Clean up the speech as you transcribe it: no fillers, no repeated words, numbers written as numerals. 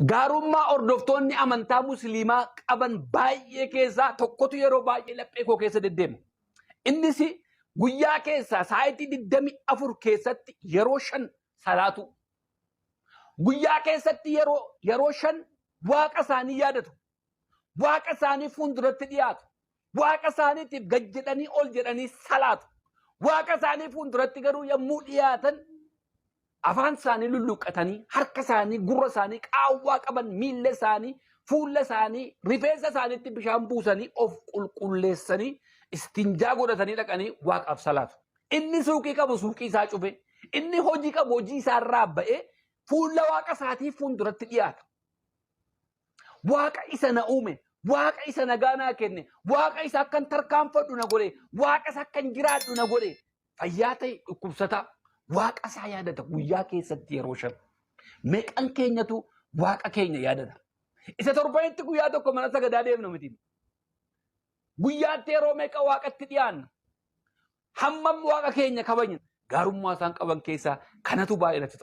Gaarummaa hordoftoonni amantaa musliimaa qaban baay'ee keessaa tokkotu yeroo baay'ee laphee koo keessa deddeema. Innis guyyaa keessaa sa'aatii 24 keessatti yeroo 5 salaatu. Guyyaa keessatti yeroo 5 waaqa isaanii yaadatu. Waaqa isaanii fuulduratti dhiyaatu. Waaqa isaaniitiif gad jedhanii ol jedhanii salaatu. Waaqa isaanii fuulduratti garuu yommuu dhiyaatan afaan isaanii lulluqqatanii, harka isaanii, gurra isaanii, qaawwaa qaban, miilla isaanii, fuula isaanii, rifeensa isaaniitti bishaan buusanii of qulqulleessanii istinjaa godhatanii dhaqanii waaqaaf salaatu. Inni suuqii qabu suuqii isaa cufe, inni hojii qabu hojii isaa irraa ba'ee fuula waaqa isaatii fuulduratti dhiyaata. Waaqa isa na uume, waaqa isa nagaa naa kenne, waaqa isa akkan tarkaanfadhu na godhe, waaqa isa akkan jiraadhu na godhe, fayyaa ta'e dhukkubsataa. Waaqa isaa yaadata guyyaa keessatti yeroo 5. Meeqan keenyatu waaqa keenya yaadata? Isa torbanitti guyyaa tokko mana sagadaa deemnu miti. Guyyaatti yeroo meeqa waaqatti dhiyaanna? Hammam waaqa keenya kabajna? Gaarummaa isaan qaban keessaa kanatu baay'ee natti tola.